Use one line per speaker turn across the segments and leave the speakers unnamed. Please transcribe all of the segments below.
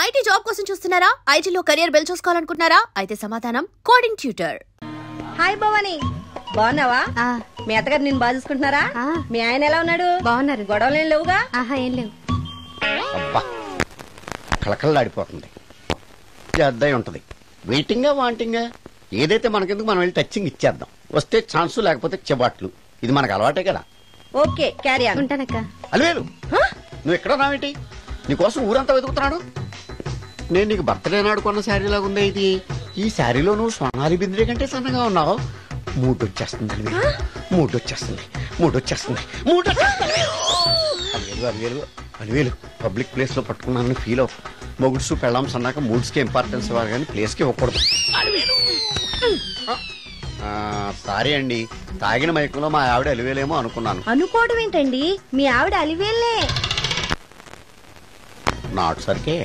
IT job కోసం చూస్తున్నారా? ఐటీలో కెరియర్ బిల్డ్ చూసుకోవాలనుకుంటున్నారా? అయితే సమాధానం కోడింగ్ ట్యూటర్.
హాయ్ భవాని, బాగున్నావా? మీ అత్తగారు నేను బాగా చూసుకుంటున్నారా? మీ ఆయన ఎలా ఉన్నాడు?
బాగున్నారు.
గొడవలు ఏం లేవుగా?
ఏం లేవు.
అబ్బా కళకళలాడిపోతుంది. అద్దై ఉంటది. వెయిటింగా వాంటింగా ఏదైతే మనకెందుకు మనం వెళ్ళి టచింగ్ ఇచ్చేద్దాం. వస్తే ఛాన్సు, లేకపోతే చెబాట్లు. ఇది మనకు అలవాటే కదా.
Okay, carry on.
ఉంటానక్క.
అలివేలు, నువ్వు ఎక్కడ రావేంటి? నీకోసం ఊరంతా వెతుకుతున్నాడు. నేను నీకు బర్త్డే నాడు కొన్న శారీ లాగా ఉంది ఇది. ఈ శారీలో నువ్వు సోనాలి బింద్రే కంటే సన్నగా ఉన్నావు. మూడొచ్చేస్తుంది అలివేలు, మూడొచ్చేస్తుంది, మూడొచ్చేస్తుంది, మూడొచ్చేస్తుంది. అలివేలు అలివేలు పబ్లిక్ ప్లేస్ లో పట్టుకున్నానని ఫీల్ అవ్వ. మొగుడ్సు పెళ్ళాంస్ అన్నాక మూడ్స్ కి ఇంపార్టెన్స్ ఇవ్వాలి కానీ ప్లేస్ కి ఇవ్వకూడదు. సారీ అండి, తాగిన మైకంలో మా ఆవిడ అలివేలేమో అనుకున్నాను.
అనుకోవడం ఏంటండి, మీ ఆవిడ అలివేలే.
నాట్ సరికే.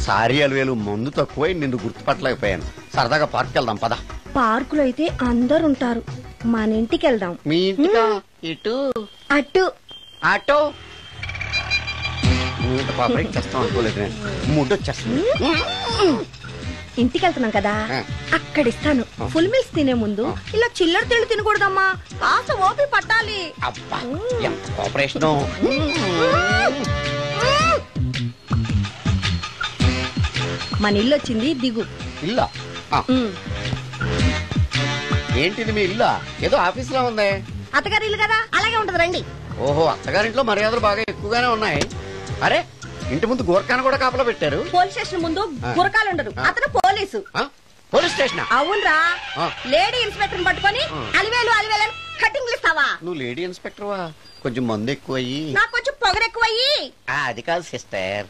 సారీ అలివేలు, మందు తక్కువై నిన్ను గుర్తుపట్టలేకపోయాను. సరదాగా పార్క్ వెళ్దాం పద.
పార్కులో అయితే అందరు ఉంటారు, మన ఇంటికి వెళ్దాం.
మీ ఇంటికా? ఇటు
అటు
ఆటో పాపరేట్ చేస్తాం అనుకోలేదు నేను. మూడు వచ్చేస్తుంది.
ఇంటికి వెళ్తున్నాం కదా, అక్కడ ఇస్తాను. ఫుల్ మీల్స్ తినే ముందు ఇలా చిల్లర తిళ్ళు తినకూడదమ్మా, కాస్త ఓపి పట్టాలి.
అబ్బా ఎంత కోఆపరేషన్.
మన ఇల్లు వచ్చింది, దిగు.
ఇల్లా? ఏంటిది మీ ఇల్లా? ఏదో ఆఫీస్ లో ఉంది.
అత్తగారి ఇల్లు కదా, అలాగే ఉంటది, రండి.
ఓహో, అత్తగారింట్లో మర్యాదలు బాగా ఎక్కువగానే ఉన్నాయి. అరే, ఇంటి ముందు గోర్ఖాను కూడా కాపలా పెట్టారు.
పోలీస్ స్టేషన్ ముందు గురకాలు ఉండరు, అతను పోలీసు.
Police station?
అవునరా. లేడీ ఇన్స్పెక్టర్ పట్టుకొని అలివేలు అలివేలు కటింగ్లు ఇస్తావా?
నువ్వు లేడీ ఇన్స్పెక్టర్ వా? కొంచెం మందు ఎక్కువయ్యి.
నాకు కొంచెం పొగరెక్కువయ్యి.
అది కాదు సిస్టర్,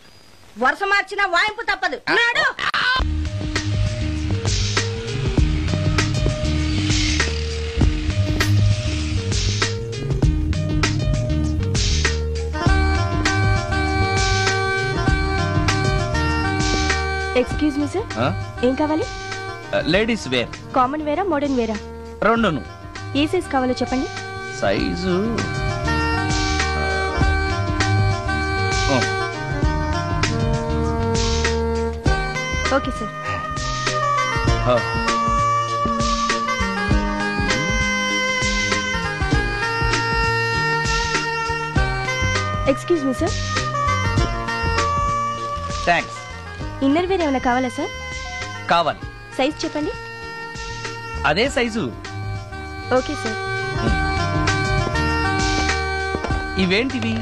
వరుస మార్చిన వాయింపు తప్పదు. నాడు
ఎక్స్క్యూజ్ మీ సార్, ఏం కావాలి?
Ladies wear.
కామన్ వేరా, మోడర్న్ వేరా?
రెండును.
ఏ సైజ్ కావాలో చెప్పండి.
Size
okay sir. Excuse me sir,
thanks.
Inner wear ఏమైనా కావాలా సార్?
కావాలి.
సైజ్ చెప్పండి.
అదే సైజు.
Okay sir.
ఇవేంటివి?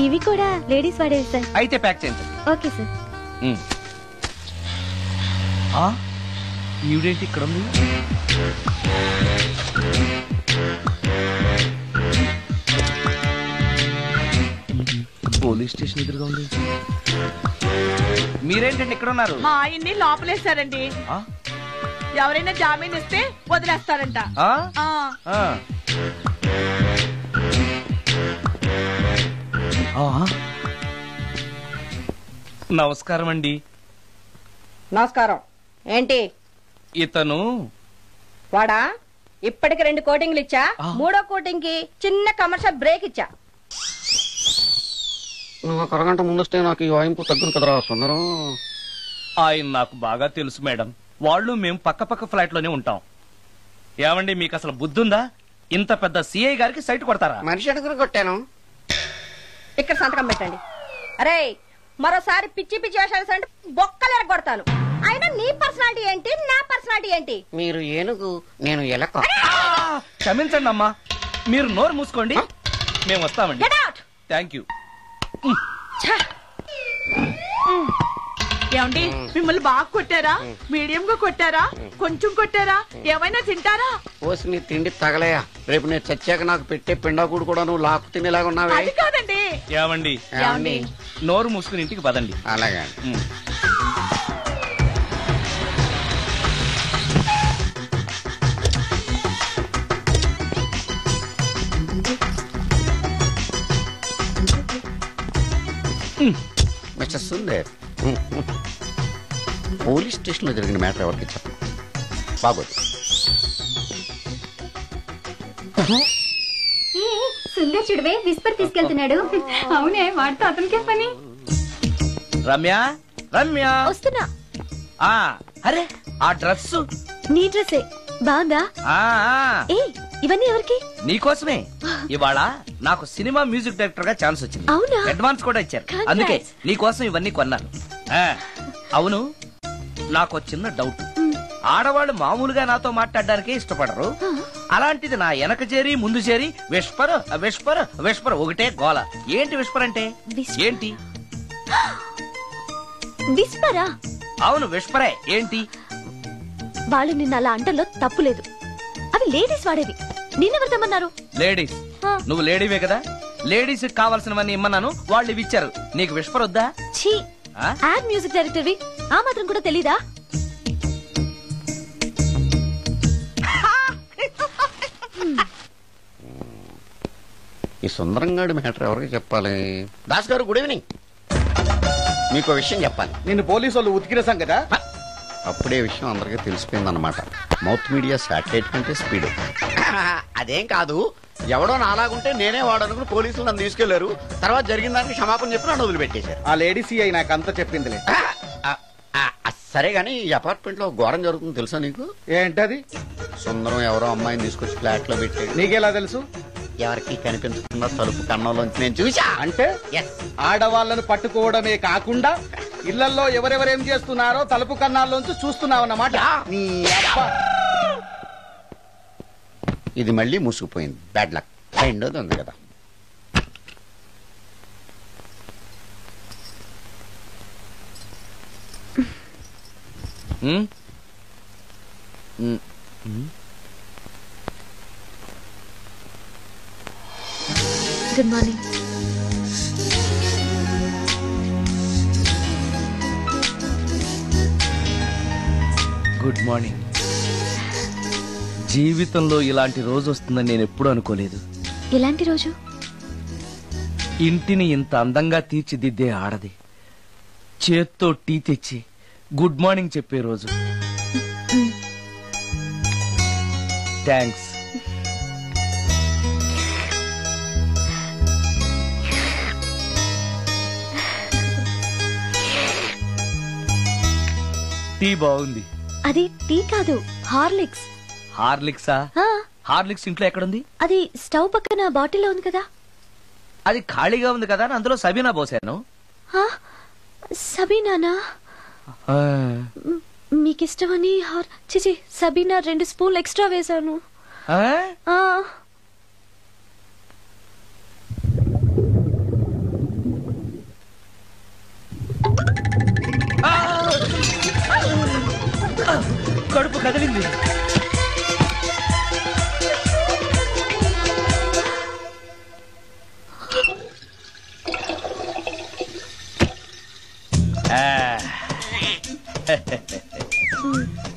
ఇవి కూడా లేడీస్ వాడేవి సార్.
అయితే ప్యాక్ చేయండి.
Okay sir.
ఈవిడేంటి ఇక్కడ ఉంది? పోలీస్ స్టేషన్ ఎదురుగా ఉంది. మీరేంటండి ఇక్కడ ఉన్నారు?
మా ఆయన్ని లోపలేశారండి. ఎవరైనా జామీన్ ఇస్తే వదిలేస్తారంట.
నమస్కారం అండి.
నమస్కారం. ఏంటి
ఇతను?
వాడా? ఇప్పటికి 2 కోటింగ్లు ఇచ్చా, 3వ కోటింగ్ కి చిన్న కమర్షియల్ బ్రేక్ ఇచ్చా.
నువ్వు ఒక అరగంట ముందొస్తే నాకు ఈ వాయింపు తగ్గును కదరా సుందరం.
ఆయన నాకు బాగా తెలుసు మేడం. వాళ్ళు మేము పక్క ఫ్లాట్ లోనే ఉంటాం. ఏమండి, మీకు అసలు బుద్ధుందా? ఇంత పెద్ద సిఐ గారికి సైట్ కొడతారా?
మనిషి అడుగురు కొట్టాను.
ఇక్కడ సంతకం పెట్టండి. అరే, మరోసారి పిచ్చి పిచ్చి వేషాలు బొక్కలు కొడతాను. అయినా నీ పర్సనాలిటీ ఏంటి, నా పర్సనాలిటీ ఏంటి?
మీరు ఏనుగు, నేను ఎలక.
క్షమించండి అమ్మా, మీరు నోరు మూసుకోండి, మేము వస్తామండి. Thank you.
ఏమండి, మిమ్మల్ని బాగా కొట్టారా, మీడియం గా కొట్టారా, కొంచెం కొట్టారా, ఏమైనా తింటారా?
పోసి నీ తిండి తగలయా. రేపు నేను చచ్చాక నాకు పెట్టే పిండాకుడు కూడా నువ్వు లాక్కు తినేలాగా ఉన్నావే.
అది కాదండి.
ఏమండి, నోరు మూసుకుని ఇంటికి పదండి.
అలాగే. మిస్టర్ సుందర్, పోలీస్ స్టేషన్ లో జరిగిన మ్యాటర్ ఎవరికి చెప్పండి. బాగోదు.
సుందర్ చూడవే విస్పర్ తీసుకెళ్తున్నాడు. అవునే, వాడితో అతనికే పని.
రమ్య రమ్య
వస్తున్నా.
అరే ఆ డ్రెస్
నీ డ్రెస్సే బాగుందా? ఏ ఇవన్నీ ఎవరికి?
నీకోసమే. ఇవాళ నాకు సినిమా మ్యూజిక్ డైరెక్టర్ గా ఛాన్స్ వచ్చింది.
అవునా?
అడ్వాన్స్ కూడా ఇచ్చారు. అందుకే నీకోసం ఇవన్నీ కొన్నాను. అవును, నాకు చిన్న డౌట్. ఆడవాళ్ళు మామూలుగా నాతో మాట్లాడడానికి ఇష్టపడరు. అలాంటిది నా వెనక చేరి ముందు చేరి విస్పర్ విస్పర్ విస్పర్ ఒకటే గోల. ఏంటి విస్పర్ అంటే? ఏంటి?
విస్పరా?
అవును విస్పరే. ఏంటి?
వాళ్ళు నిన్న అలా అంటల్లో తప్పు లేదు. అవి లేడీస్ వాడేవి. నిన్నెవరు తెమ్మన్నారు?
లేడీస్. నువ్వు లేడీవే కదా. లేడీస్ కావాల్సినవన్నీ ఇమ్మన్నాను, వాళ్ళు ఇవి ఇచ్చారు. నీకు విస్పర్ వద్దా?
ఛీ, యాడ్ మ్యూజిక్ డైరెక్టర్వి ఆ మాత్రం కూడా తెలీదా?
ఈ సుందరంగాడి మ్యాటర్ ఎవరికి చెప్పాలి? దాస్ గారు గుడ్ ఈవినింగ్. మీకు విషయం చెప్పాలి.
నిన్ను పోలీసు వాళ్ళు ఉతికిరేసాం కదా.
అప్పుడే విషయం అందరికీ తెలిసిపోయిందన్నమాట. మౌత్ మీడియా శాటిలైట్ కంటే స్పీడ్. అదేం కాదు, ఎవడో నాలాగుంటే నేనే వాడనుకుని పోలీసులు నన్ను తీసుకెళ్లారు. తర్వాత జరిగిన దానికి క్షమాపణ చెప్పి నన్ను వదిలిపెట్టేశారు.
ఆ లేడీ సిఐ నాకు అంతా చెప్పిందిలే.
సరే గానీ ఈ అపార్ట్మెంట్ లో ఘోరం జరుగుతుంది తెలుసా నీకు?
ఏంటది?
సుందరం ఎవరో అమ్మాయిని తీసుకొచ్చి ఫ్లాట్ లో పెట్టాడు.
నీకెలా తెలుసు?
ఎవరికి కనిపించకుండా తలుపు కన్నంలోంచి నేను చూసా.
అంటే ఆడవాళ్లను పట్టుకోవడమే కాకుండా ఇళ్లలో ఎవరెవరేం చేస్తున్నారో తలుపు కన్నాల్లోంచి చూస్తున్నావన్నమాట.
ఇది మళ్ళీ మూసుకుపోయింది. Bad luck. రెండోది ఉంది కదా.
Good morning.
Good morning. జీవితంలో ఇలాంటి రోజు వస్తుందని నేను ఎప్పుడూ అనుకోలేదు.
ఎలాంటి రోజు?
ఇంటిని ఇంత అందంగా తీర్చిదిద్దే ఆడది చేత్తో టీ తెచ్చి గుడ్ మార్నింగ్ చెప్పే రోజు. థ్యాంక్స్. టీ బాగుంది.
అది టీ కాదు, హార్లిక్స్.
హార్లిక్సా? హార్లిక్స్ ఇంట్లో ఎక్కడుంది?
అది స్టవ్ పక్కన బాటిల్లో ఉంది కదా.
అది ఖాళీగా ఉంది కదా, అందులో సబీనా పోసాను.
సబీనానా? మీకిష్టమని చిచి సబీనా 2 స్పూన్లు ఎక్స్ట్రా వేశాను.
కడుపు కదిలింది.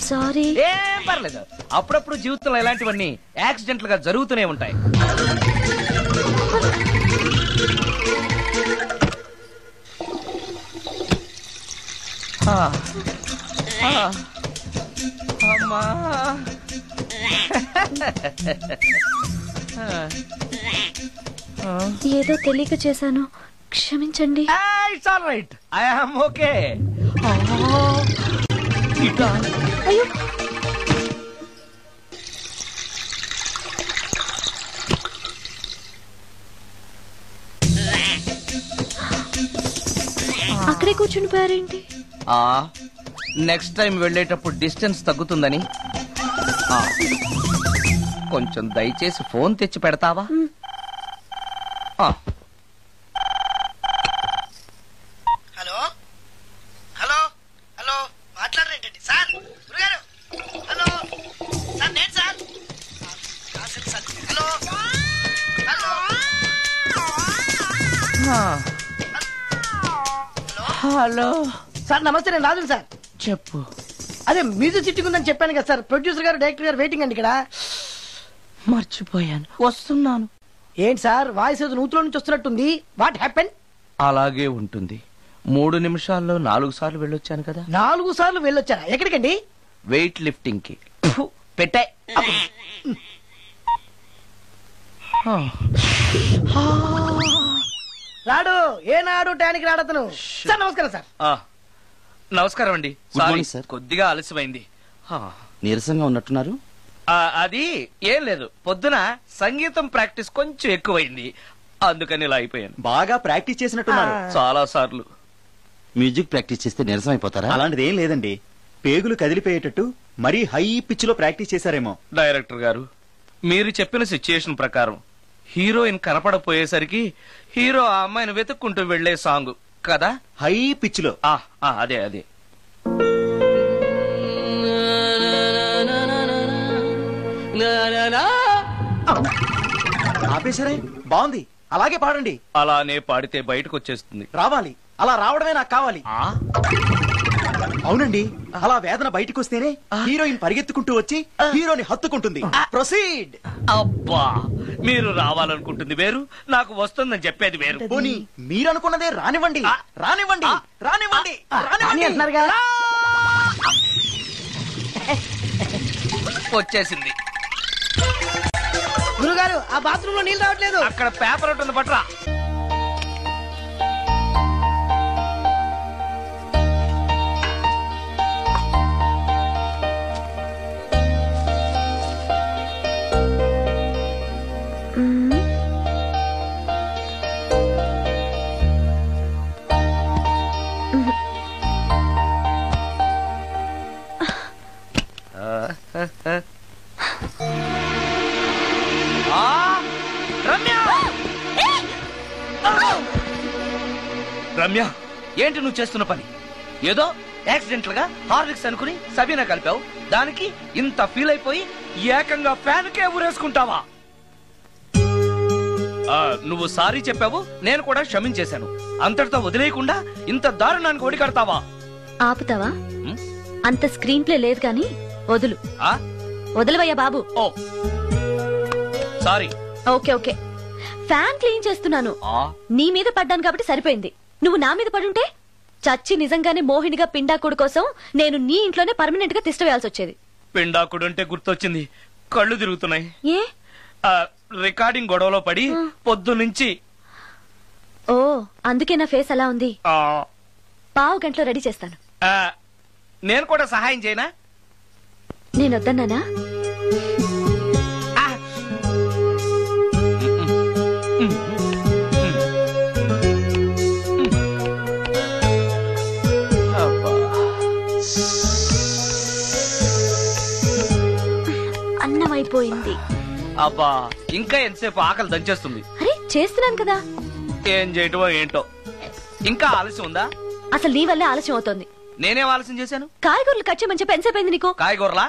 సారీ.
ఏం పర్లేదు. అప్పుడప్పుడు జీవితంలో ఇలాంటివన్నీ యాక్సిడెంట్ గా జరుగుతూనే ఉంటాయి. అమ్మా
ఏదో తెలియక చేశాను, క్షమించండి.
It's all right. I am okay.
అయ్యో, అక్కడే కూర్చుని పోయారేంటి?
నెక్స్ట్ టైం వెళ్ళేటప్పుడు డిస్టెన్స్ తగ్గుతుందని. కొంచెం దయచేసి ఫోన్ తెచ్చి పెడతావా?
హలో హలో హలో, మాట్లాడరేంటండి సార్? గురుగారు హలో సార్, నేను sir. Hello hello
hello
sir, నమస్తే. నేను రాజు సార్.
చెప్పు.
అదే మ్యూజిక్ సిట్టింగ్ ఉందని చెప్పాను కదా సార్. ప్రొడ్యూసర్ గారు, డైరెక్టర్ గారు వెయిటింగ్ అండి ఇక్కడ.
మర్చిపోయాను, వస్తున్నాను.
ఏంటి సార్, వాయిస్ ఏదో నూతులో నుంచి వస్తున్నట్టుంది. What happen?
అలాగే ఉంటుంది. 3 నిమిషాల్లో 4 సార్లు వెళ్ళొచ్చాను కదా.
4 సార్లు వెళ్ళొచ్చారా? ఎక్కడికండి?
వెయిట్ లిఫ్టింగ్ కి. పెట్టే.
రాడు ఏనాడు టానికి రాడతను. సార్ నమస్కారం సార్.
నమస్కారం అండి.
Good morning, sir.
కొద్దిగా ఆలస్యమైంది.
నీరసంగా ఉన్నట్టున్నారు.
అది ఏం లేదు, పొద్దున సంగీతం ప్రాక్టీస్ కొంచెం ఎక్కువైంది, అందుకని ఇలా అయిపోయాను.
బాగా ప్రాక్టీస్ చేసినట్టున్నారు.
చాలా సార్లు.
మ్యూజిక్ ప్రాక్టీస్ చేస్తే నీరసం అయిపోతారా?
అలాంటిది ఏం లేదండి, పేగులు కదిలిపోయేటట్టు మరీ హై పిచ్ లో ప్రాక్టీస్ చేశారేమో.
డైరెక్టర్ గారు, మీరు చెప్పిన సిచ్యుయేషన్ ప్రకారం హీరోయిన్ కనపడపోయేసరికి హీరో ఆ అమ్మాయిని వెతుక్కుంటూ వెళ్లే సాంగ్ కదా?
హై పిచ్ లో.
అదే అదే.
ఆపేసరే, బాగుంది, అలాగే పాడండి.
అలానే పాడితే బయటకు వచ్చేస్తుంది.
రావాలి, అలా రావడమే నాకు కావాలి. అవునండి, అలా వేదన బయటకు వస్తేనే హీరోయిన్ పరిగెత్తుకుంటూ వచ్చి హీరోని హత్తుకుంటుంది. ప్రొసీడ్.
అబ్బా, మీరు రావాలనుకుంటుంది వేరు, నాకు వస్తుందని చెప్పేది వేరు.
పోనీ మీరు అనుకున్నదే రానివ్వండి, రానివ్వండి, రానివ్వండి, రానివ్వండి.
వచ్చేసింది.
గురుగారు, ఆ బాత్రూమ్ లో నీళ్ళు రావట్లేదు.
అక్కడ పేపర్ ఉంటుంది, పట్రా. రమ్య, ఏంటి నువ్వు చేస్తున్న పని? ఏదో యాక్సిడెంటల్ గా హార్లిక్స్ అనుకుని సబీనా కలిపావు, దానికి ఇంత ఫీల్ అయిపోయి ఏకంగా ఫ్యాన్ కే ఊరేసుకుంటావా? నువ్వు సారీ చెప్పావు, నేను కూడా క్షమించేశాను. అంతటితో వదిలేయకుండా ఇంత దారుణానికి ఒడికడతావా?
ఆపుతావా? అంత స్క్రీన్ ప్లే లేదు గాని వదులు. వదలవయ్యా బాబు.
Oh sorry.
Okay okay, fan clean చేస్తున్నాను. నీ మీద పడ్డాను కాబట్టి సరిపోయింది. నువ్వు నా మీద పడుంటే చచ్చి నిజంగానే మోహినిగా పిండాకుడు కోసం నేను నీ ఇంట్లోనే పర్మనెంట్ గా తిష్ట వేయాల్సి వచ్చేది.
పిండాకుడు అంటే గుర్తొచ్చింది, కళ్ళు తిరుగుతున్నాయి.
ఏ?
రికార్డింగ్ గొడవలో పడి పొద్దు నుంచి.
ఓ, అందుకే నా ఫేస్ అలా ఉంది. పావు గంటలో రెడీ చేస్తాను.
నేను కూడా సహాయం చేయనా?
నేను వద్దన్నానా? అన్నం అయిపోయింది.
అబ్బా, ఇంకా ఎంతసేపు? ఆకలి దంచేస్తుంది.
అరే చేస్తున్నాను కదా.
ఏం చేయటమో ఏంటో, ఇంకా ఆలస్యం ఉందా?
అసలు నీ వల్లే ఆలస్యం అవుతోంది.
నేనేం ఆలస్యం చేశాను?
కాయగూరలు కట్ చేయమని చెప్పి ఎంతసేపు అయింది నీకు?
కాయగూరలా?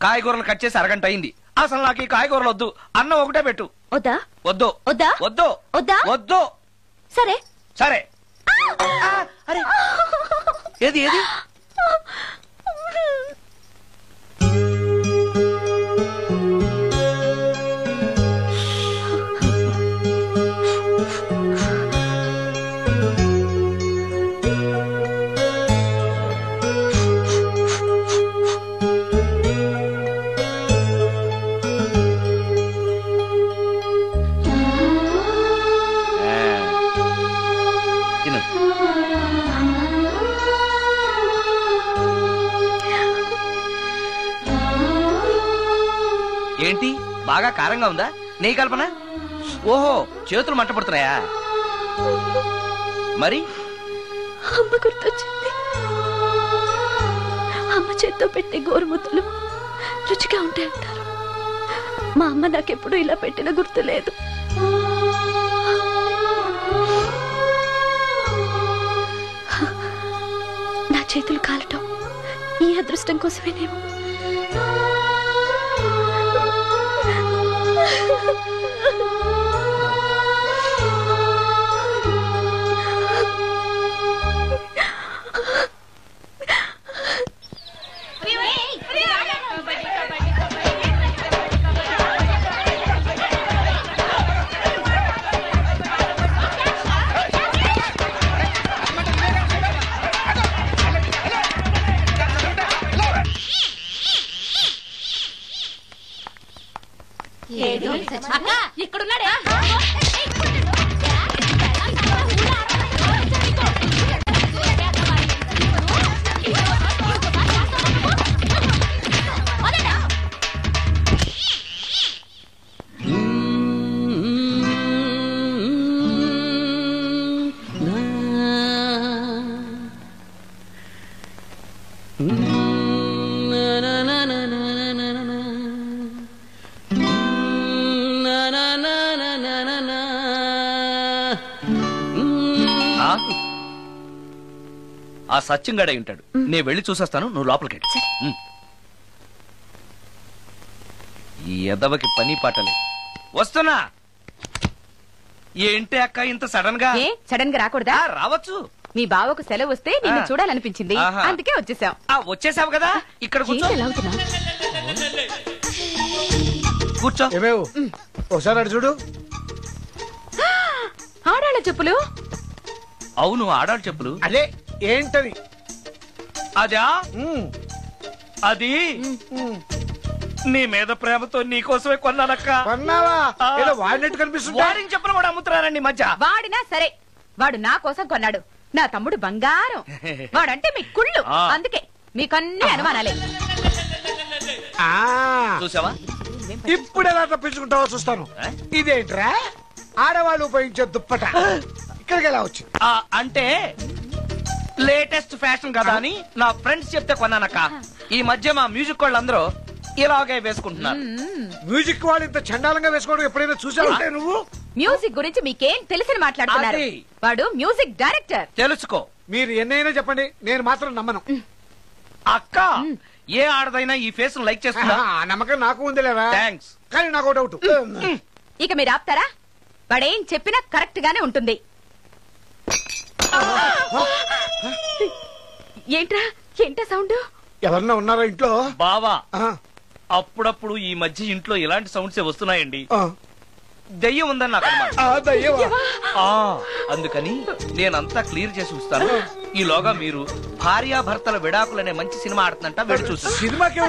కాయగూరలు కట్ చేసి అరగంట అయింది. అసలు నాకు ఈ కాయగూరలు వద్దు, అన్నం ఒకటే పెట్టు.
వద్దా?
వద్దు.
వద్దా?
వద్దు.
వద్దా?
వద్దు.
సరే
సరే. అరే, ఏది ఏది? ఏంటి, బాగా కారంగా ఉందా? నెయ్యి కల్పన? ఓహో, చేతులు మంట పడుతున్నాయా? మరి
అమ్మ గుర్తొచ్చింది. అమ్మ చేత్తో పెట్టే గోరుముద్దలు రుచిగా ఉంటాయంటారు. మా అమ్మ నాకెప్పుడు ఇలా పెట్టిన గుర్తు లేదు. నా చేతులు కాలటం ఈ అదృష్టం కోసమేనేమో.
ఆ సత్యంగాడై ఉంటాడు. నేను వెళ్ళి చూసొస్తాను, నువ్వు లోపలికి వెళ్ళు. ఈ ఎదవకి పని పాటలే. వస్తున్నా. ఏంటి అక్క ఇంత సడన్ గా?
సడన్ గా రాకూడదా?
రావచ్చు.
మీ బావకు సెలవు వస్తే నిన్ను చూడాలనిపించింది, అందుకే వచ్చేసాం.
వచ్చేసావు కదా, ఇక్కడ కూర్చో. కూర్చో.
ఒకసారి అటు చూడు.
ఆడాళ్ళ చెప్పులు.
అవును, ఆడాళ్ళ చెప్పులు.
అదే ఏంటది?
అదా అది నీ మీద ప్రేమతో నీకోసమే కొన్నానక్క.
కొన్నావా? ఏదో వాడినట్టు కనిపిస్తుంది.
వాడిని చెప్పులు కూడా అమ్ముతున్నారండి మధ్య.
వాడినా సరే, వాడు నా కోసం కొన్నాడు. నా తమ్ముడు బంగారం. వాడంటే మీ కుళ్ళు, అందుకే మీకన్నీ అనుమానాలే.
చూసావా?
ఇప్పుడు ఎలా తప్పించుకుంటావో చూస్తాను. ఇదేంట్రా ఆడవాళ్ళు ఉపయోగించే దుప్పట ఇక్కడికి ఎలా వచ్చింది?
అంటే లేటెస్ట్ ఫ్యాషన్ కదా అని నా ఫ్రెండ్స్ చెప్తే కొన్నానక్క. ఈ మధ్య మా మ్యూజిక్ వాళ్ళందరూ ఇలాగే వేసుకుంటున్నారు.
మ్యూజిక్ వాళ్ళు ఇంత చండాలంగా వేసుకోవడం ఎప్పుడైనా చూసావంటే నువ్వు?
మ్యూజిక్ గురించి మీకేం తెలిసిన మాట్లాడుతున్నారు? వాడు మ్యూజిక్ డైరెక్టర్.
తెలుసుకో.
మీరు ఎన్నైనా చెప్పండి, నేను మాత్రం నమ్మను.
అక్క, ఏ ఆడదైనా ఈ ఫేస్ లైక్ చేస్తుందా?
నమ్మకం నాకు ఉందిలేవా.
థ్యాంక్స్.
కానీ నాకు డౌట్.
ఇక మీరు ఆపుతారా? వాడేం చెప్పినా కరెక్ట్ గానే ఉంటుంది. ఏంటా సౌండ్?
ఎవరన్నా ఉన్నారా ఇంట్లో?
బావా, అప్పుడప్పుడు ఈ మధ్య ఇంట్లో ఇలాంటి సౌండ్స్ వస్తున్నాయండి. దెయ్యం ఉందని నాకు అందుకని నేనంతా క్లియర్ చేసి ఉంచుతాను. ఈలోగా మీరు భార్యాభర్తల విడాకులనే మంచి సినిమా ఆడుతుందంట, వెళ్ళి చూసి.
సినిమాకి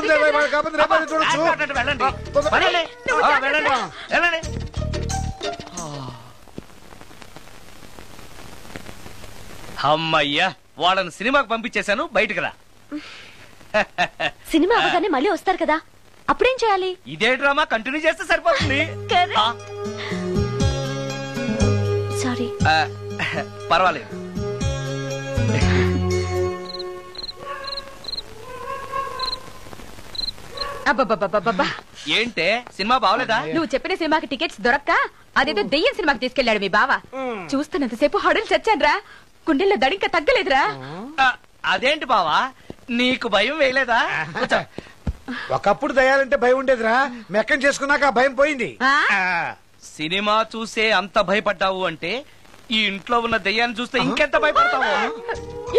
అమ్మయ్యా, వాళ్ళని సినిమాకి పంపించేశాను, బయటకు రా.
సినిమా అవగానే మళ్ళీ వస్తారు కదా, అప్పుడేం చేయాలి?
ఇదే డ్రామా కంటిన్యూ చేస్తే సరిపోతుంది.
సారీ.
పర్వాలేదు.
అబ్బబ్బబ్బబ్బబ్బా,
ఏంటే సినిమా బాగలేదా?
నువ్వు చెప్పిన సినిమాకి టికెట్స్ దొరక్క అదేదో దెయ్యం సినిమాకి తీసుకెళ్లాడు మీ బావ. చూస్తున్నంతసేపు హడలు చచ్చాన్రా, గుండెల్లో దడింక తగ్గలేదురా.
అదేంటి బావా, నీకు భయం వేయలేదా?
ఒకప్పుడు దయాలంటే భయం ఉండేదిరా, మెక్కం చేసుకున్నాక భయం పోయింది.
సినిమా చూసే అంత భయపడ్డావు అంటే ఈ ఇంట్లో ఉన్న దెయ్యాన్ని చూస్తే ఇంకెంత భయపడతావు?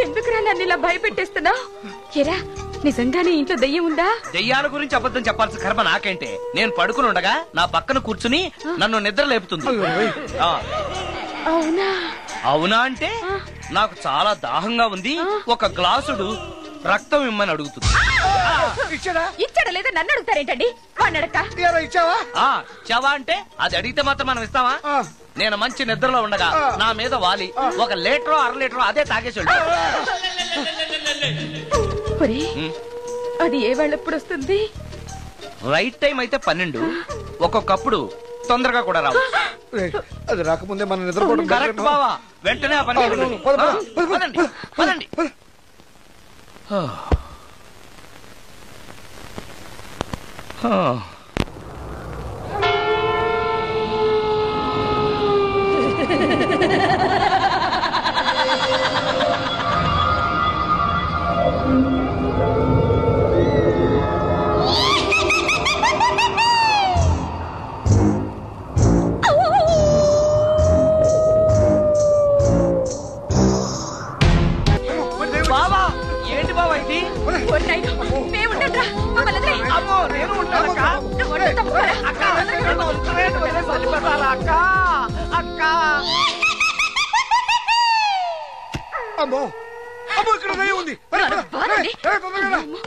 ఎందుకురా నన్ను ఇలా భయపెట్టేస్తున్నావు? ఎరా, నిజంగానే ఇంట్లో దెయ్యం ఉందా?
దెయ్యాల గురించి అబద్ధం చెప్పాల్సిన కర్మ నాకేంటే? నేను పడుకుని ఉండగా నా పక్కన కూర్చుని నన్ను నిద్ర లేపుతుంది.
అవునా?
అవునా అంటే నాకు చాలా దాహంగా ఉంది, ఒక గ్లాసుడు రక్తం ఇమ్మని అడుగుతుంది.
ఇచ్చాడా లేదా నన్ను అడుగుతారేంటండి? వాడిని అడక్క.
ఇచ్చావా అంటే అది అడిగితే మాత్రం మనం ఇస్తావా? నేను మంచి నిద్రలో ఉండగా నా మీద వాలి ఒక లీటరో అర లీటరో అదే తాగేసి
అది ఏ వేళప్పుడు వస్తుంది?
రైట్ టైం అయితే 12, ఒక్కొక్కప్పుడు తొందరగా కూడా రావు.
అది రాకముందే మనం నిద్రపోవడం
కరెక్ట్ బావా. వెంటనే ఆ పని పదండి. బావా, ఏంటి బావా ఇది? అమ్మో, నేను ఉంటాను
అమ్మో అమ్మో, ఇక్కడ దయ్యం ఉంది.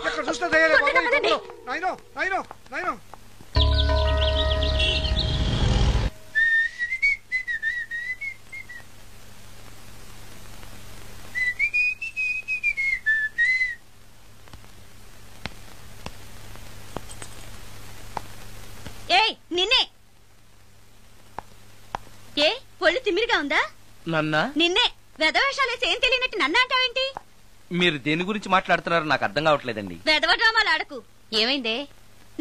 ఎక్కడ చూస్తే దయ్యాలే. నాయనో
నిన్నే. ఏ ఒళ్ళు తిమ్మిరిగా ఉందా?
నన్నా?
నిన్నే. వెధవేషాలేసి ఏం తెలియనట్టు నన్ను అంటావేంటి?
మీరు దేని గురించి మాట్లాడుతున్నారు నాకు అర్థం కావట్లేదండి.
వెధవ డ్రామాలు ఆడకు. ఏమైందే?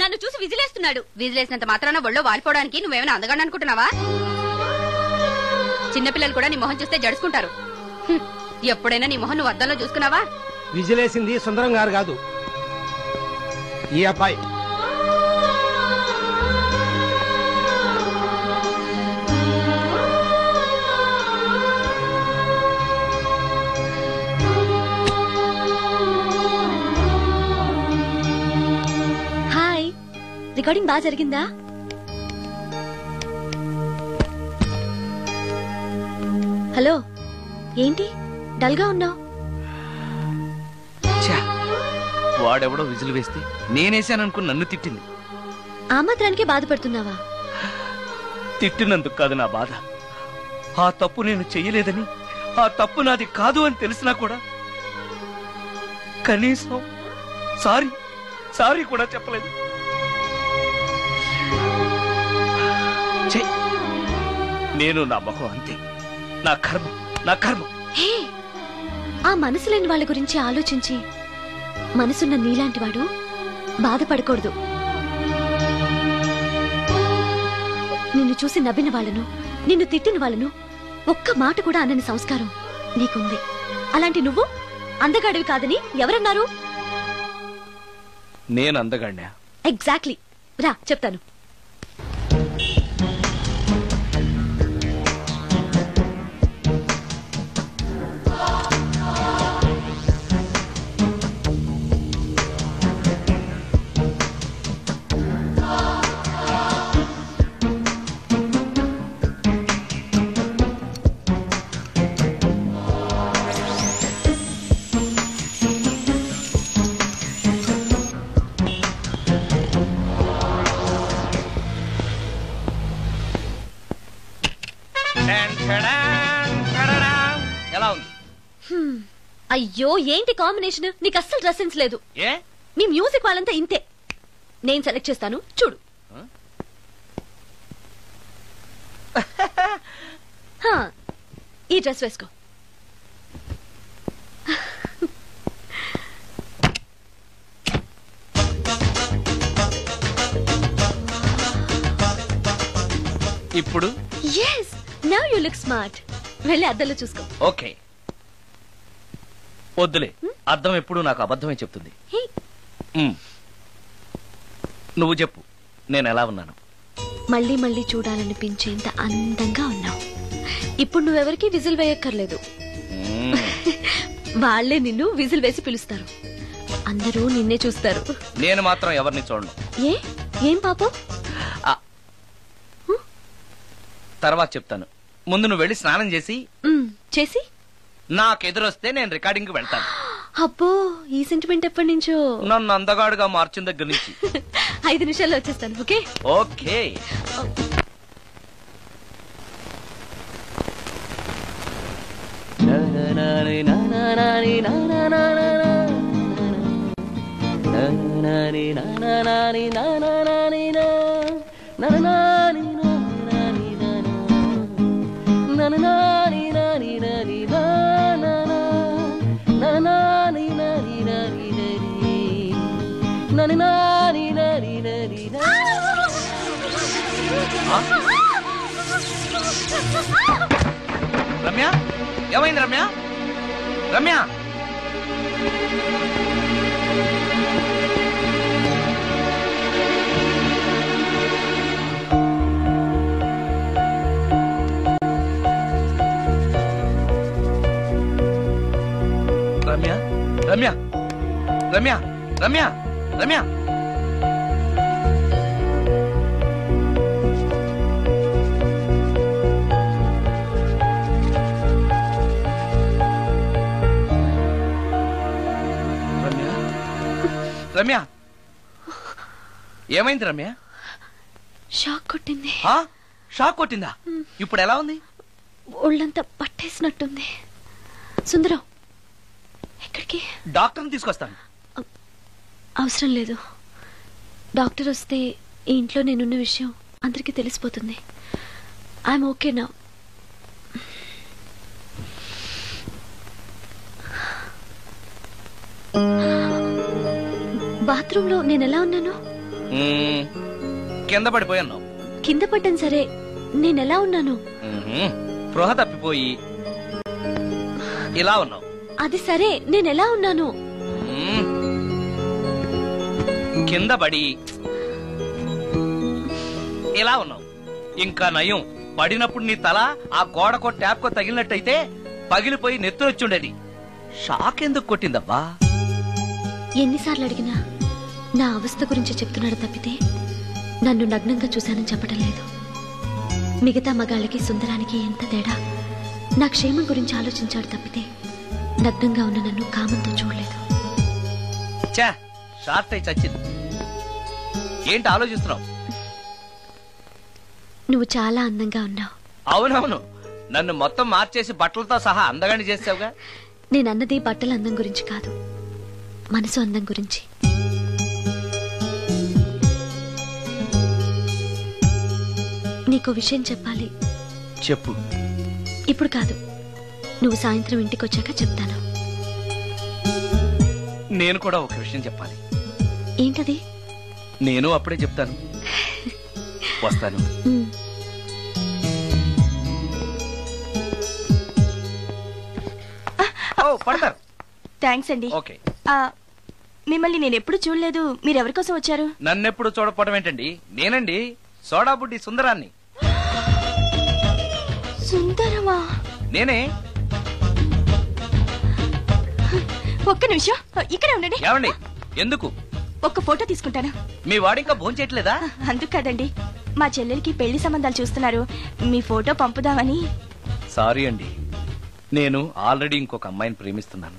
నన్ను చూసి విజిలేస్తున్నాడు. విజిలేసినంత మాత్రాన ఒళ్ళో వాలిపోవడానికి నువ్వేమైనా అందగాడు అనుకుంటున్నావా? చిన్నపిల్లలు కూడా నీ మొహం చూస్తే జడుచుకుంటారు. ఎప్పుడైనా నీ మొహం నువ్వు అద్దంలో చూసుకున్నావా?
విజిలేసింది సుందరం గారు కాదు, ఈ అబ్బాయి.
హాయ్, రికార్డింగ్ బాగా జరిగిందా? హలో, ఏంటి డల్ గా ఉన్నావు?
వాడెవడో విజిల్ వేస్తే నేనేసాననుకుని నన్ను తిట్టింది.
ఆ మాత్రానికే బాధపడుతున్నావా?
తిట్టినందుకు కాదు నా బాధ. ఆ తప్పు నేను చెయ్యలేదని, ఆ తప్పు నాది కాదు అని తెలిసినా కూడా కనీసం సారీ సారీ కూడా చెప్పలేదు. ఛీ! నేను నా మొహం అంతే. నా కర్మ, నా కర్మ.
హే, ఆ మనసు లేని వాళ్ళ గురించి ఆలోచించి మనసున్న నీలాంటి వాడు బాధపడకూడదు. నిన్ను చూసి నవ్విన వాళ్ళను, నిన్ను తిట్టిన వాళ్ళను ఒక్క మాట కూడా అనని సంస్కారం నీకుంది. అలాంటి నువ్వు అందగాడివి కాదని ఎవరన్నారు?
నేను అందగాడినా?
ఎగ్జాక్ట్లీ. రా చెప్తాను.
ఎలా ఉంది?
అయ్యో, ఏంటి కాంబినేషన్? నీకు అస్సలు డ్రెస్ సెన్స్ లేదు.
ఏ?
మీ మ్యూజిక్ వాళ్ళంతా ఇంతే. నేను సెలెక్ట్ చేస్తాను, చూడు. ఈ డ్రెస్ వేసుకో.
ఇప్పుడు
yes, now you look smart. వెళ్ళి అద్దంలో చూసుకో.
ఓకే. వద్దులే, అద్దం ఎప్పుడు నాకు అబద్ధమే చెప్తుంది. నువ్వు చెప్పు, నేను ఎలా ఉన్నాను?
మళ్ళీ మళ్ళీ చూడాలనిపించేంత అందంగా ఉన్నావు. ఇప్పుడు నువ్వెవరికి విజిల్ వేయక్కర్లేదు. వాళ్లే నిన్ను విజిల్ వేసి పిలుస్తారు. అందరూ నిన్నే చూస్తారు.
నేను మాత్రం ఎవరిని చూడను.
ఏం పాపం?
తర్వాత చెప్తాను. ముందు నువ్వు వెళ్ళి స్నానం చేసి
చేసి
నాకెదురొస్తే నేను రికార్డింగ్ కి వెళ్తాను.
అబ్బో, ఈ సెంటిమెంట్ ఎప్పటి నుంచో?
నన్ను అందగాడుగా మార్చిన దగ్గర నుంచి.
5 నిమిషాల్లో వచ్చేస్తాను. Okay
okay. రమ్య, ఏమైంది రమ్య? రమ్య, రమ్య, రమ్య, రమ్య, రమ్య, రమ్య. రమ్య, ఏమైంది రమ్య?
షాక్ కొట్టింది.
షాక్ కొట్టిందా? ఇప్పుడు ఎలా ఉంది?
ఒళ్ళంతా పట్టేసినట్టుంది. సుందరం, ఎక్కడికి?
డాక్టర్ని తీసుకొస్తాను.
అవసరం లేదు. డాక్టర్ వస్తే ఈ ఇంట్లో నేనున్న విషయం అందరికీ తెలిసిపోతుంది. ఐఎమ్ ఓకే నా. బాత్రూంలో నేను ఎలా ఉన్నాను?
కింద పడిపోయాను.
కింద పడ్డాను సరే, నేనెలా ఉన్నాను?
స్పృహ తప్పిపోయి ఇలా ఉన్నావు.
అది సరే, నేను ఎలా ఉన్నాను?
కింద పడి ఇలా ఉన్నావు. ఇంకా నయం, పడినప్పుడు నీ తల ఆ గోడకో ట్యాప్కో తగిలినట్టయితే పగిలిపోయి నెత్తురొచ్చుండేది. షాక్ ఎందుకు కొట్టిందబ్బా?
ఎన్నిసార్లు అడిగినా నా అవస్థ గురించి చెప్తున్నాడు తప్పితే నన్ను నగ్నంగా చూశానని చెప్పడం లేదు. మిగతా మగాళ్ళకి సుందరానికి ఎంత తేడా. నా క్షేమం గురించి ఆలోచించాడు తప్పితే నగ్నంగా ఉన్న నన్ను కామంతో చూడలేదు.
షార్ట్ అయి చచ్చింది. ఏంటి ఆలోచిస్తున్నావు?
నువ్వు చాలా అందంగా ఉన్నావు.
అవునవును, నన్ను మొత్తం మార్చేసి బట్టలతో సహా అందగాని చేసావుగా.
నేనన్నది బట్టల అందం గురించి కాదు, మనసు అందం గురించి. నీకో విషయం చెప్పాలి.
చెప్పు.
ఇప్పుడు కాదు, నువ్వు సాయంత్రం ఇంటికి వచ్చాక చెప్తాను.
నేను కూడా ఒక విషయం చెప్పాలి.
ఏంటది?
నేను అప్పుడే చెప్తాను. వస్తాను. పడతారు.
థ్యాంక్స్ అండి.
ఓకే.
మిమ్మల్ని నేను ఎప్పుడు చూడలేదు. మీరెవరి కోసం వచ్చారు?
నన్నెప్పుడు చూడకపోవడం ఏంటండి? నేనండి, సోడా బుడ్డి సుందరాన్ని.
సుందరమా?
నేనే.
ఒక్క నిమిషం ఇక్కడే ఉండండి.
ఏమండి? ఎందుకు?
ఒక్క ఫోటో తీసుకుంటాను.
మీ వాడింకా భోంచేయట్లేదా?
అందుకు కాదండి, మా చెల్లెలకి పెళ్లి సంబంధాలు చూస్తున్నారు. మీ ఫోటో పంపుదామని.
సారీ అండి, నేను ఆల్రెడీ ఇంకొక అమ్మాయిని ప్రేమిస్తున్నాను.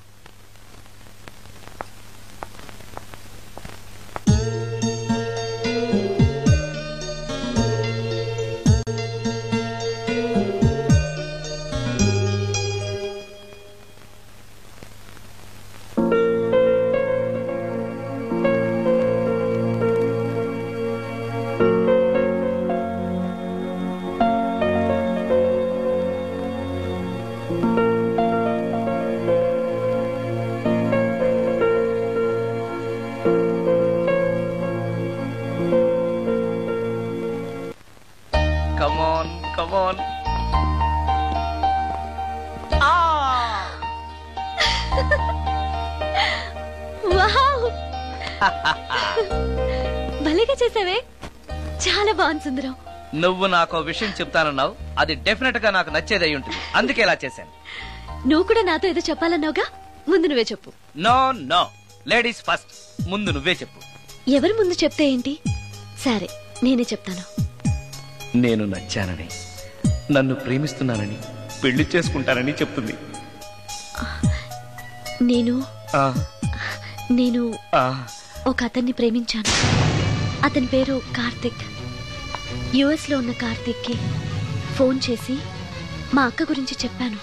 Come on.
వావ్! భలేగా చేసావే. చాలా బాగుంది సుందరం.
నువ్వు నాకు విషయం చెప్తానన్నావు, అది డెఫినెట్ గా నాకు నచ్చేది అయి ఉంటుంది. అందుకే ఇలా చేశాను.
నువ్వు కూడా నాతో ఏదో చెప్పాలన్నావుగా, ముందు నువ్వే చెప్పు.
No, ladies first. ముందు నువ్వే చెప్పు.
ఎవరి ముందు చెప్తే ఏంటి? సరే, నేనే చెప్తాను.
నేను నచ్చానని, నన్ను ప్రేమిస్తున్నానని, పెళ్లి చేసుకుంటానని చెప్తుంది.
నేను ఒక అతన్ని ప్రేమించాను. అతని పేరు కార్తిక్. యుఎస్ లో ఉన్న కార్తిక్ కి ఫోన్ చేసి మా అక్క గురించి చెప్పాను.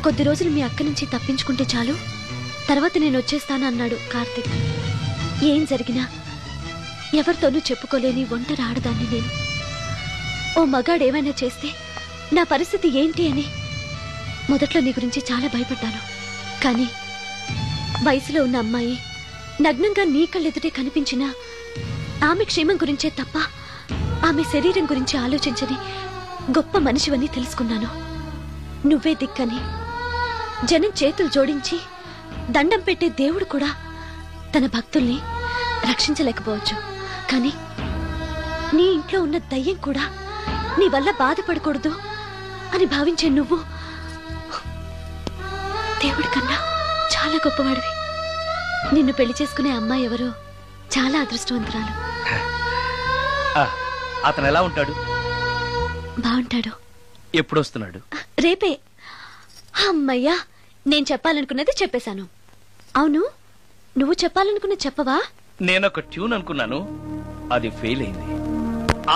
కొద్ది రోజులు మీ అక్క నుంచి తప్పించుకుంటే చాలు, తర్వాత నేను వచ్చేస్తాను అన్నాడు కార్తిక్. ఏం జరిగినా ఎవరితోనూ చెప్పుకోలేని ఒంటరి ఆడదాన్ని నేను. ఓ మగాడు ఏమైనా చేస్తే నా పరిస్థితి ఏంటి అని మొదట్లో నీ గురించి చాలా భయపడ్డాను. కానీ వయసులో ఉన్న అమ్మాయి నగ్నంగా నీ కళ్ళెదుటే కనిపించినా ఆమె క్షేమం గురించే తప్ప ఆమె శరీరం గురించి ఆలోచించని గొప్ప మనిషివని తెలుసుకున్నాను. నువ్వే దిక్కని జనం చేతులు జోడించి దండం పెట్టే దేవుడు కూడా తన భక్తుల్ని రక్షించలేకపోవచ్చు. కానీ నీ ఇంట్లో ఉన్న దయ్యం కూడా నీ వల్ల బాధపడకూడదు అని భావించే నువ్వు దేవుడి కన్నా చాలా గొప్పవాడివి. నిన్ను పెళ్లి చేసుకునే అమ్మాయి ఎవరో చాలా అదృష్టవంతురాలు.
అతను ఎలా ఉంటాడు?
బాగుంటాడు.
ఎప్పుడు వస్తున్నాడు?
రేపే. అమ్మయ్యా, నేను చెప్పాలనుకున్నది చెప్పేశాను. అవును, నువ్వు చెప్పాలనుకున్నది చెప్పవా?
నేనొక ట్యూన్ అనుకున్నాను, అది ఫెయిల్ అయింది.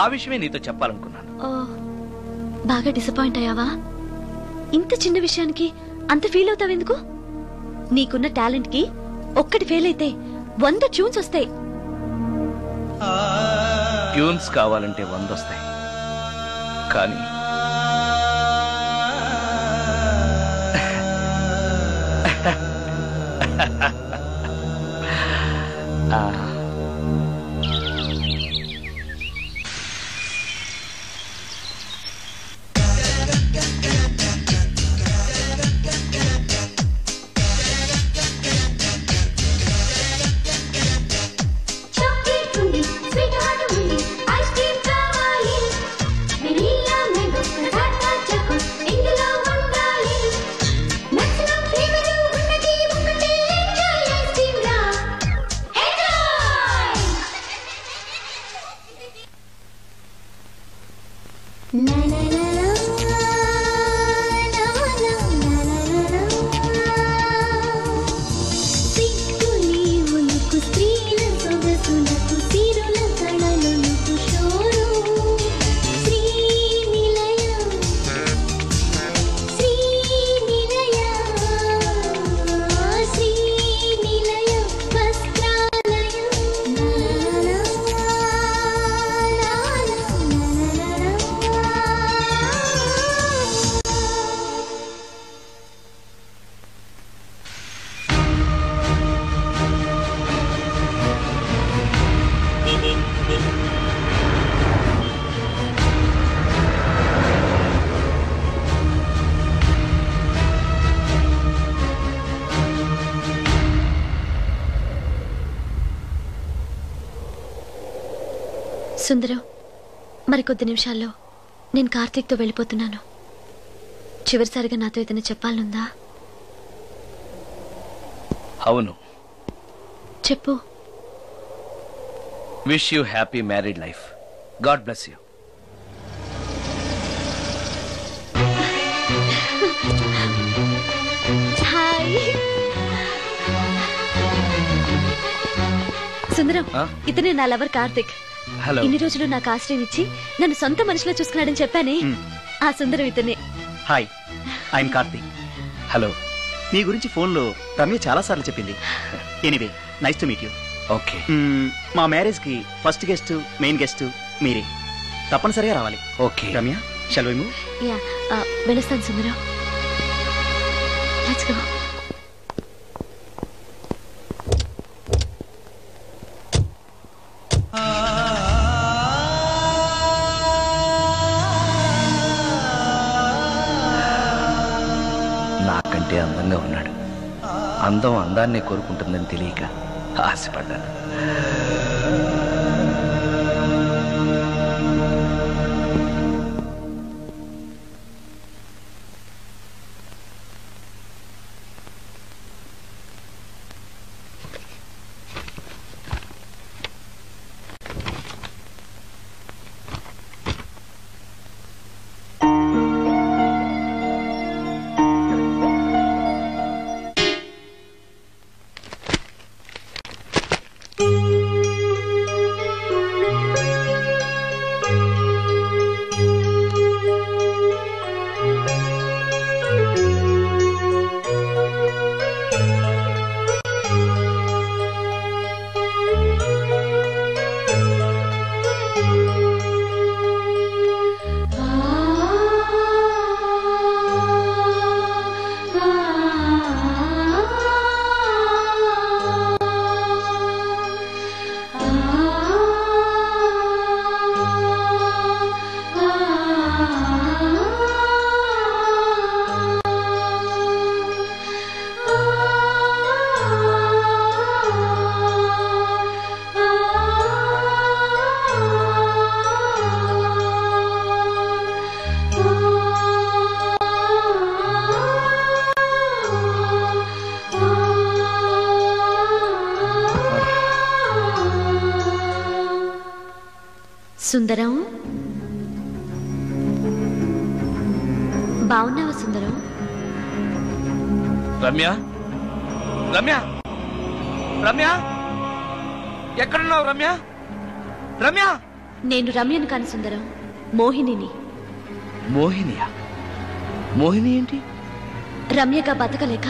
ఆ విషయమే నీతో చెప్పాలనుకున్నాను.
ఓ, బాగా డిసప్పాయింట్ అయ్యావా? ఇంత చిన్న విషయానికి అంత ఫీల్ అవుతావెందుకు? నీకున్న టాలెంట్ కి ఒక్కటి ఫెయిల్ అయితే 100 ట్యూన్స్ వస్తాయి.
ట్యూన్స్ కావాలంటే 100 వస్తాయి, కానీ
సుందరం, మరికొద్ది నిమిషాల్లో నేను కార్తీక్తో వెళ్ళిపోతున్నాను. చివరిసారిగా నాతో ఏదైనా చెప్పాలనుందా?
అవును,
చెప్పు.
Wish you happy married life. God bless you.
Hi Sundaram, ఇతనే నా లవర్ కార్తిక్.
హలో.
ఇన్ని రోజులు నాకు ఆశ్రయం ఇచ్చి నన్ను సొంత మనిషిలో చూసుకున్నాడని చెప్పానే, ఆ సుందరం ఇతనే.
Hi, I'm Karthik.
హలో.
మీ గురించి ఫోన్లో రమ్య చాలా సార్లు చెప్పింది. Anyway, nice to meet you.
Okay.
మా మ్యారేజ్ కి ఫస్ట్ గెస్ట్, మెయిన్ గెస్ట్ మీరే. తప్పనిసరిగా రావాలి.
Okay
Ramya, shall we move?
Yeah, వెళ్ళొస్తాను సుందరం. Let's go.
నాకంటే అందంగా ఉన్నాడు. అందం అందాన్ని కోరుకుంటుందని తెలియక ఆశపడ్డాను.
సుందరం, బాగున్నావా సుందరం?
రమ్య, రమ్య, రమ్య, ఎక్కడున్నావు రమ్య? రమ్య,
నేను రమ్యను కాని సుందరం, మోహినిని.
మోహినియా? మోహిని ఏంటి?
రమ్యగా బతకలేక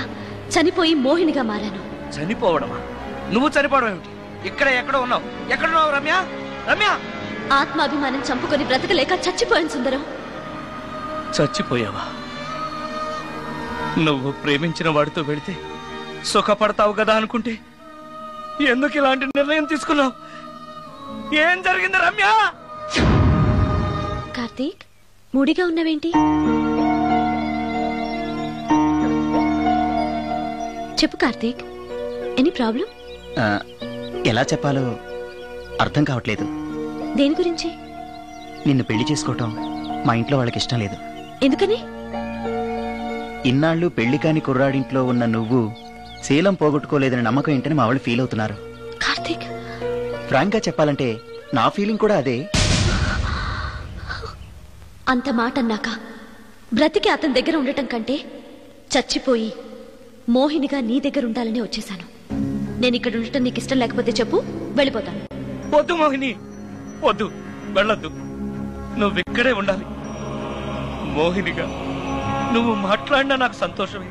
చనిపోయి మోహినిగా మారాను.
చనిపోవడమా? నువ్వు చనిపోవడం ఏమిటి? ఎక్కడో ఉన్నావు. ఎక్కడున్నావు రమ్య? రమ్య,
ఆత్మాభిమానం చంపుకొని బ్రతకలేక చచ్చిపోయాను సుందరం.
చచ్చిపోయావా? నువ్వు ప్రేమించిన వాడితో వెళితే సుఖపడతావు కదా అనుకుంటే ఎందుకు ఇలాంటి నిర్ణయం తీసుకున్నావు? ఏం జరిగింది రమ్య?
కార్తీక్, మూడిగా ఉన్నావేంటి? చెప్పు కార్తీక్, ఎనీ ప్రాబ్లం?
ఎలా చెప్పాలో అర్థం కావట్లేదు.
దేని గురించి?
నిన్ను పెళ్లి చేసుకోవటం మా ఇంట్లో వాళ్ళకి ఇష్టం లేదు.
ఎందుకని?
ఇన్నాళ్ళు పెళ్లి కాని కుర్రాడింట్లో ఉన్న నువ్వు శీలం పోగొట్టుకోలేదని నమ్మకం ఏంటని మా వాళ్ళు ఫీల్ అవుతున్నారు.
కార్తీక్,
ఫ్రాంక్ గా చెప్పాలంటే నా ఫీలింగ్ కూడా అదే.
అంత మాట అన్నాక బ్రతికి అతని దగ్గర ఉండటం కంటే చచ్చిపోయి మోహినిగా నీ దగ్గర ఉండాలని వచ్చేశాను. నేను ఇక్కడ ఉండటం నీకు ఇష్టం లేకపోతే చెప్పు, వెళ్ళిపోతాను.
వద్దు మోహిని, వద్దు, వెళ్ళొద్దు. నువ్విక్కడే ఉండాలి. మోహినిగా నువ్వు మాట్లాడినా నాకు సంతోషమే.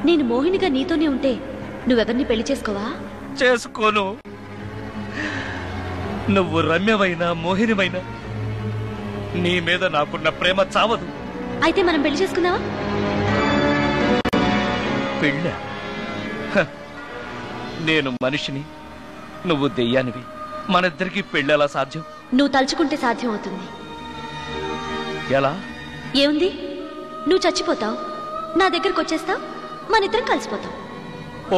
నేను మోహినిగా నీతోనే ఉంటే నువ్వెవరిని పెళ్లి చేసుకోవా?
చేసుకోను. నువ్వు రమ్యమైనా మోహినిమైనా నీ మీద నాకున్న ప్రేమ చావదు.
అయితే మనం పెళ్లి చేసుకుందావా?
పెళ్ళ? నేను మనిషిని, నువ్వు దెయ్యానివి. మనిద్దరికి పెళ్ళెలా సాధ్యం?
నువ్వు తలుచుకుంటే సాధ్యం అవుతుంది.
ఎలా?
ఏముంది, నువ్వు చచ్చిపోతావు, నా దగ్గరకు వచ్చేస్తావు, మనిద్దరం కలిసిపోతాం.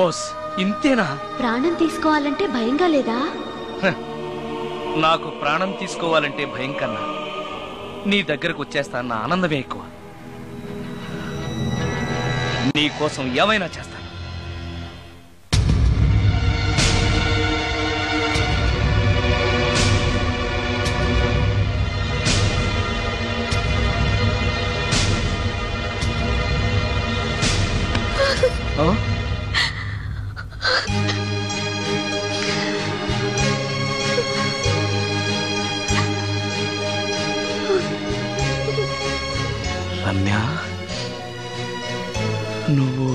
ఓస్, ఇంతేనా?
ప్రాణం తీసుకోవాలంటే భయంగా లేదా?
నాకు ప్రాణం తీసుకోవాలంటే భయం కన్నా నీ దగ్గరకు వచ్చేస్తాన్న ఆనందమే ఎక్కువ. నీ కోసం ఏమైనా చేస్తాను. రమ్య, నువ్వు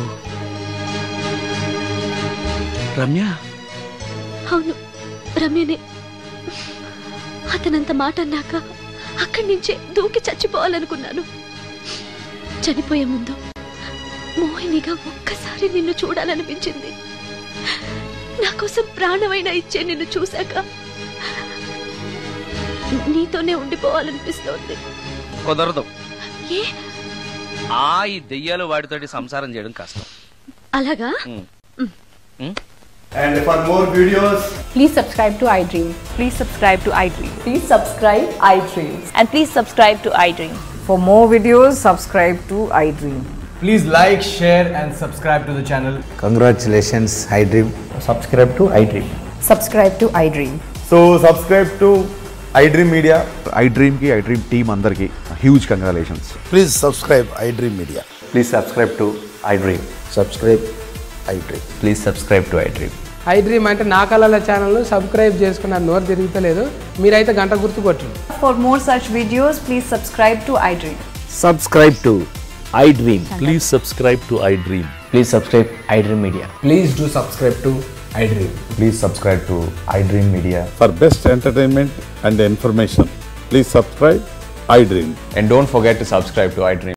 రమ్య?
అవును, రమ్యనే. అతనంత మాట అన్నాక అక్కడి నుంచే దూకి చచ్చిపోవాలనుకున్నాను. చనిపోయే ముందు మోహినిగా ఒక్కసారి నిన్ను చూడాలనిపించింది. నా కోసం ప్రాణమైనా ఇచ్చే నిన్ను చూశాక నీతోనే ఉండిపోవాలనిపిస్తోంది.
కుదరదు.
ఏ?
ఈ దెయ్యాలు వాడితోటి సంసారం చేయడం కష్టం.
అలాగా?
And for more videos,
Please subscribe to iDream. Please subscribe to iDream.
Please subscribe iDream.
And please subscribe to iDream.
For more videos, subscribe to iDream.
please like, share and subscribe to the channel.
Congratulations, iDream.
Subscribe to iDream.
Subscribe to iDream.
So subscribe to iDream Media. iDream ki iDream team andarki huge congratulations.
Please subscribe iDream Media.
Please subscribe to iDream. Subscribe iDream. Please subscribe to iDream.
iDream అంటే నా కళల channel subscribe చేసుకున్న నోరు తిరుగుతలేదు. మీరైతే గంట గుర్తు కొట్టండి.
For more such videos, please subscribe to iDream.
Subscribe to iDream. Please subscribe to iDream.
Please subscribe iDream Media.
Please do subscribe to iDream.
Please subscribe to iDream Media.
For best entertainment and information, please subscribe iDream.
And don't forget to subscribe to iDream.